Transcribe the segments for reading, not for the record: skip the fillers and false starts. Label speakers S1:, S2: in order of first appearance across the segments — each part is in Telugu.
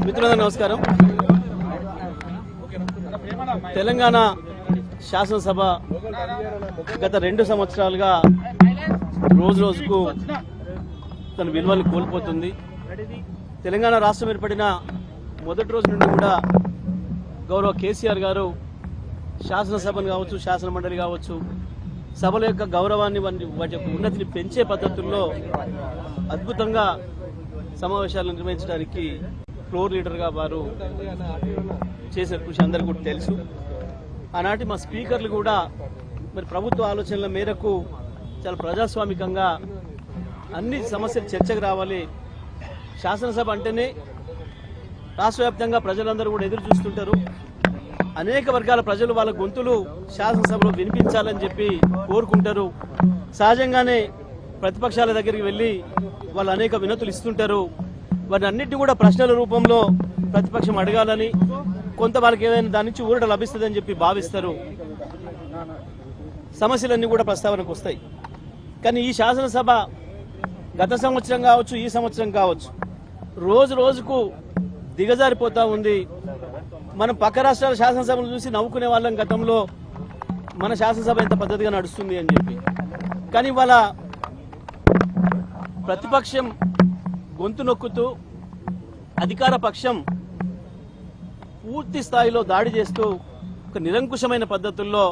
S1: మిత్రులందరూ నమస్కారం. తెలంగాణ శాసనసభ గత 2 సంవత్సరాలుగా రోజు రోజుకు తన విలువలు కోల్పోతుంది. తెలంగాణ రాష్ట్రం ఏర్పడిన మొదటి రోజు నుండి కూడా గౌరవ కేసీఆర్ గారు శాసనసభను కావచ్చు, శాసన మండలి కావచ్చు, సభల యొక్క గౌరవాన్ని వాటి యొక్క ఉన్నతిని పెంచే పద్ధతుల్లో అద్భుతంగా సమావేశాలను నిర్వహించడానికి ఫ్లోర్ లీడర్గా వారు చేసే కృషి అందరికీ కూడా తెలుసు. ఆనాటి మా స్పీకర్లు కూడా మరి ప్రభుత్వ ఆలోచనల మేరకు చాలా ప్రజాస్వామికంగా అన్ని సమస్యలు చర్చకు రావాలి, శాసనసభ అంటేనే రాష్ట్ర వ్యాప్తంగా ప్రజలందరూ కూడా ఎదురు చూస్తుంటారు, అనేక వర్గాల ప్రజలు వాళ్ళ గొంతులు శాసనసభలో వినిపించాలని చెప్పి కోరుకుంటారు. సహజంగానే ప్రతిపక్షాల దగ్గరికి వెళ్ళి వాళ్ళు అనేక వినతులు ఇస్తుంటారు. వాటి అన్నిటి కూడా ప్రశ్నల రూపంలో ప్రతిపక్షం అడగాలని, కొంత వాళ్ళకి ఏదైనా దాని నుంచి ఊరట లభిస్తుందని చెప్పి భావిస్తారు. సమస్యలన్నీ కూడా ప్రస్తావనకు వస్తాయి. కానీ ఈ శాసనసభ గత సంవత్సరం కావచ్చు, ఈ సంవత్సరం కావచ్చు, రోజు రోజుకు దిగజారిపోతూ ఉంది. మనం పక్క రాష్ట్రాల శాసనసభను చూసి నవ్వుకునే వాళ్ళం గతంలో, మన శాసనసభ ఎంత పద్ధతిగా నడుస్తుంది అని చెప్పి. కానీ ఇవాళ ప్రతిపక్షం గొంతు నొక్కుతూ అధికార పక్షం పూర్తి స్థాయిలో దాడి చేస్తూ ఒక నిరంకుశమైన పద్ధతుల్లో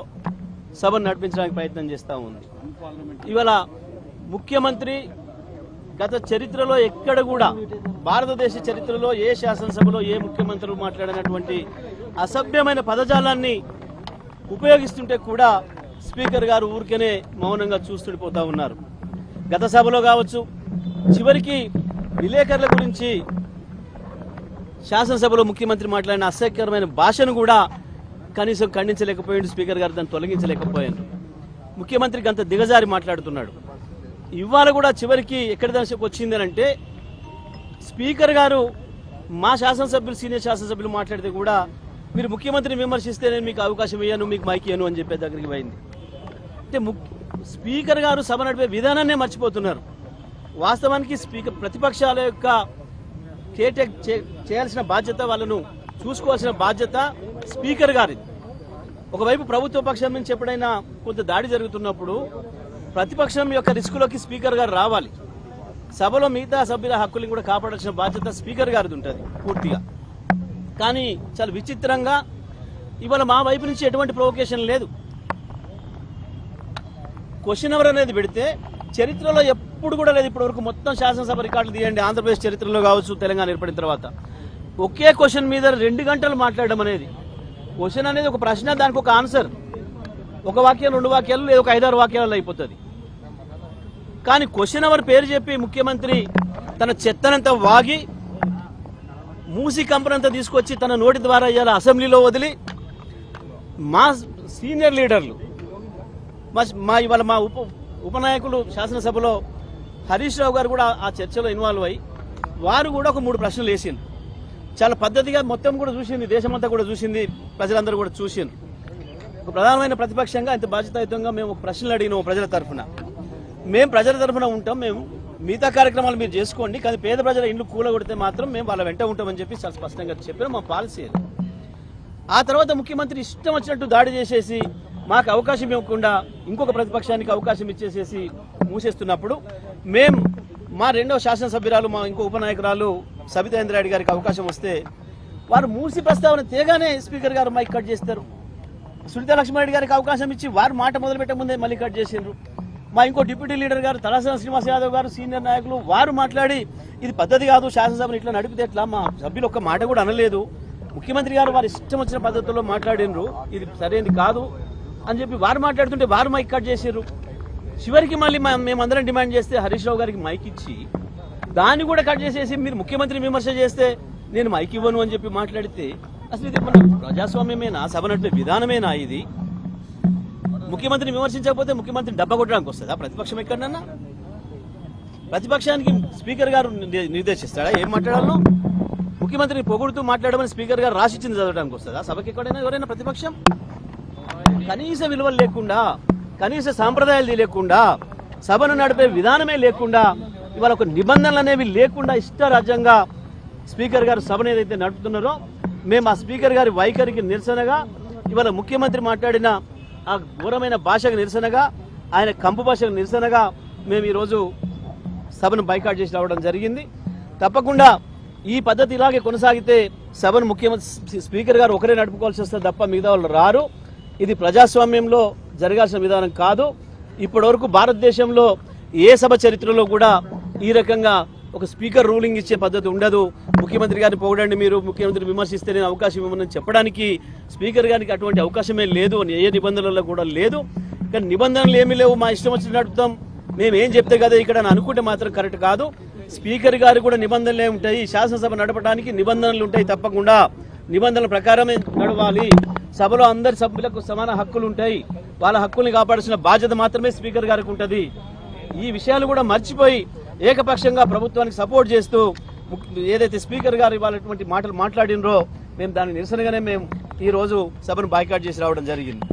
S1: సభను నడిపించడానికి ప్రయత్నం చేస్తూ ఉంది. ఇవాళ ముఖ్యమంత్రి గత చరిత్రలో ఎక్కడ కూడా, భారతదేశ చరిత్రలో ఏ శాసనసభలో ఏ ముఖ్యమంత్రులు మాట్లాడినటువంటి అసభ్యమైన పదజాలాన్ని ఉపయోగిస్తుంటే కూడా స్పీకర్ గారు ఊరికేనే మౌనంగా చూస్తుండిపోతూ ఉన్నారు. గత సభలో కావచ్చు, చివరికి విలేకరుల గురించి శాసనసభలో ముఖ్యమంత్రి మాట్లాడిన అసహ్యకరమైన భాషను కూడా కనీసం ఖండించలేకపోయాడు స్పీకర్ గారు, దాన్ని తొలగించలేకపోయారు. ముఖ్యమంత్రికి అంత దిగజారి మాట్లాడుతున్నాడు. ఇవాళ కూడా చివరికి ఎక్కడి దశకు వచ్చింది అంటే, స్పీకర్ గారు మా శాసనసభ్యులు, సీనియర్ శాసనసభ్యులు మాట్లాడితే కూడా మీరు ముఖ్యమంత్రిని విమర్శిస్తే నేను మీకు అవకాశం ఇయ్యాను, మీకు మైక్ ఇయ్యను అని చెప్పే దగ్గరికి పోయింది. అంటే స్పీకర్ గారు సభ నడిపే విధానాన్నే మర్చిపోతున్నారు. వాస్తవానికి స్పీకర్ ప్రతిపక్షాల యొక్క కేటెక్ చేయాల్సిన బాధ్యత, వాళ్ళను చూసుకోవాల్సిన బాధ్యత స్పీకర్ గారిది. ఒకవైపు ప్రభుత్వ పక్షం నుంచి ఎప్పుడైనా కొంత దాడి జరుగుతున్నప్పుడు ప్రతిపక్షం యొక్క రిస్కులోకి స్పీకర్ గారు రావాలి. సభలో మిగతా సభ్యుల హక్కులను కూడా కాపాడాల్సిన బాధ్యత స్పీకర్ గారిది ఉంటుంది పూర్తిగా. కానీ చాలా విచిత్రంగా ఇవాళ మా వైపు నుంచి ఎటువంటి ప్రొవొకేషన్ లేదు. క్వశ్చన్ అవర్ అనేది పెడితే చరిత్రలో ఎప్పుడు కూడా లేదు ఇప్పటి వరకు. మొత్తం శాసనసభ రికార్డులు తీయండి, ఆంధ్రప్రదేశ్ చరిత్రలో కావచ్చు, తెలంగాణ ఏర్పడిన తర్వాత ఒకే క్వశ్చన్ మీద 2 గంటలు మాట్లాడడం అనేది, క్వశ్చన్ అనేది ఒక ప్రశ్న, దానికి ఒక ఆన్సర్, ఒక వాక్యం 2 వాక్యాలు లేదా ఒక 5-6 వాక్యాలలో అయిపోతుంది. కానీ క్వశ్చన్ అవర్ పేరు చెప్పి ముఖ్యమంత్రి తన చెత్తనంతా వాగి మూసి కంపనంతా తీసుకొచ్చి తన నోటి ద్వారా ఇవాళ అసెంబ్లీలో వదిలి మా సీనియర్ లీడర్లు, ఇవాళ మా ఉపనాయకులు శాసనసభలో హరీష్ రావు గారు కూడా ఆ చర్చలో ఇన్వాల్వ్ అయ్యి వారు కూడా ఒక 3 ప్రశ్నలు వేసిండ్రు. చాలా పద్ధతిగా మొత్తం కూడా చూసింది, దేశమంతా కూడా చూసింది, ప్రజలందరూ కూడా చూసిండ్రు. ఒక ప్రధానమైన ప్రతిపక్షంగా ఇంత బాధ్యతాయుతంగా మేము ఒక ప్రశ్నలు అడిగినాము ప్రజల తరఫున. మేము ప్రజల తరఫున ఉంటాం, మేము మిగతా కార్యక్రమాలు మీరు చేసుకోండి, కానీ పేద ప్రజల ఇండ్లు కూలగొడితే మాత్రం మేము వాళ్ళ వెంట ఉంటామని చెప్పి చాలా స్పష్టంగా చెప్పిన మా పాలసీ. ఆ తర్వాత ముఖ్యమంత్రి ఇష్టం వచ్చినట్టు దాడి చేసేసి మాకు అవకాశం ఇవ్వకుండా ఇంకొక ప్రతిపక్షానికి అవకాశం ఇచ్చేసేసి మూసేస్తున్నప్పుడు మేము మా 2వ శాసనసభ్యురాలు, మా ఇంకో ఉపనాయకురాలు సబితా ఇంద్రారెడ్డి గారికి అవకాశం వస్తే వారు మూసి ప్రస్తావన తేగానే స్పీకర్ గారు మైక్ కట్ చేస్తారు. సునీతా లక్ష్మారెడ్డి గారికి అవకాశం ఇచ్చి వారు మాట మొదలుపెట్టే ముందే మళ్ళీ కట్ చేసిండ్రు. మా ఇంకో డిప్యూటీ లీడర్ గారు తలసాని శ్రీనివాస్ యాదవ్ గారు, సీనియర్ నాయకులు, వారు మాట్లాడి ఇది పద్ధతి కాదు, శాసనసభను ఇట్లా నడిపితే ఎట్లా, మా సభ్యులు ఒక్క మాట కూడా అనలేదు, ముఖ్యమంత్రి గారు వారి ఇష్టం వచ్చిన పద్ధతుల్లో మాట్లాడినరు, ఇది సరైనది కాదు అని చెప్పి వారు మాట్లాడుతుంటే వారు మైక్ కట్ చేసారు. చివరికి మళ్ళీ మేమందరం డిమాండ్ చేస్తే హరీష్ రావు గారికి మైక్ ఇచ్చి దాన్ని కూడా కట్ చేసేసి మీరు ముఖ్యమంత్రిని విమర్శ చేస్తే నేను మైక్ ఇవ్వను అని చెప్పి మాట్లాడితే అసలు ఇది మన ప్రజాస్వామ్యమేనా, సభ నడిపే విధానమేనా? ఇది ముఖ్యమంత్రిని విమర్శించకపోతే ముఖ్యమంత్రిని డబ్బా కొట్టడానికి వస్తుందా ప్రతిపక్షం ఎక్కడన్నా? ప్రతిపక్షానికి స్పీకర్ గారు నిర్దేశిస్తాడా ఏం మాట్లాడాలో? ముఖ్యమంత్రిని పొగుడుతూ మాట్లాడమని స్పీకర్ గారు రాసిచ్చింది చదవడానికి వస్తుందా సభకి ఎక్కడైనా ఎవరైనా ప్రతిపక్షం? కనీస విలువలు లేకుండా, కనీస సాంప్రదాయాలు తెలియకుండా, సభను నడిపే విధానమే లేకుండా, ఇవాళ ఒక నిబంధనలు అనేవి లేకుండా ఇష్ట రాజ్యంగా స్పీకర్ గారు సభను ఏదైతే నడుపుతున్నారో మేము ఆ స్పీకర్ గారి వైఖరికి నిరసనగా ఇవాళ ముఖ్యమంత్రి మాట్లాడిన ఆ ఘోరమైన భాషకు నిరసనగా ఆయన కంపు భాషకు నిరసనగా మేము ఈరోజు సభను బైకాట్ చేసి రావడం జరిగింది. తప్పకుండా ఈ పద్ధతి ఇలాగే కొనసాగితే సభను ముఖ్యమంత్రి స్పీకర్ గారు ఒకరే నడుపుకోవాల్సి వస్తుంది తప్ప మిగతా వాళ్ళు రారు. ఇది ప్రజాస్వామ్యంలో జరగాల్సిన విధానం కాదు. ఇప్పటివరకు భారతదేశంలో ఏ సభ చరిత్రలో కూడా ఈ రకంగా ఒక స్పీకర్ రూలింగ్ ఇచ్చే పద్ధతి ఉండదు. ముఖ్యమంత్రి గారిని పొగడండి, మీరు ముఖ్యమంత్రి విమర్శిస్తే నేను అవకాశం ఇవ్వమని చెప్పడానికి స్పీకర్ గారికి అటువంటి అవకాశమే లేదు, ఏ నిబంధనలలో కూడా లేదు. కానీ నిబంధనలు ఏమీ లేవు, మా ఇష్టం వచ్చి నడుపుతాం, మేము ఏం చెప్తే కదా ఇక్కడ అని అనుకుంటే మాత్రం కరెక్ట్ కాదు. స్పీకర్ గారు కూడా నిబంధనలే ఉంటాయి, శాసనసభ నడపడానికి నిబంధనలు ఉంటాయి. తప్పకుండా నిబంధనల ప్రకారమే నడవాలి. సభలో అందరి సభ్యులకు సమాన హక్కులు ఉంటాయి, వాళ్ళ హక్కుల్ని కాపాడాల్సిన బాధ్యత మాత్రమే స్పీకర్ గారికి ఉంటుంది. ఈ విషయాలు కూడా మర్చిపోయి ఏకపక్షంగా ప్రభుత్వానికి సపోర్ట్ చేస్తూ ఏదైతే స్పీకర్ గారు ఇవాళటువంటి మాటలు మాట్లాడినరో మేము దానికి నిరసనగానే మేము ఈ రోజు సభను బాయ్కాట్ చేసి రావడం జరిగింది.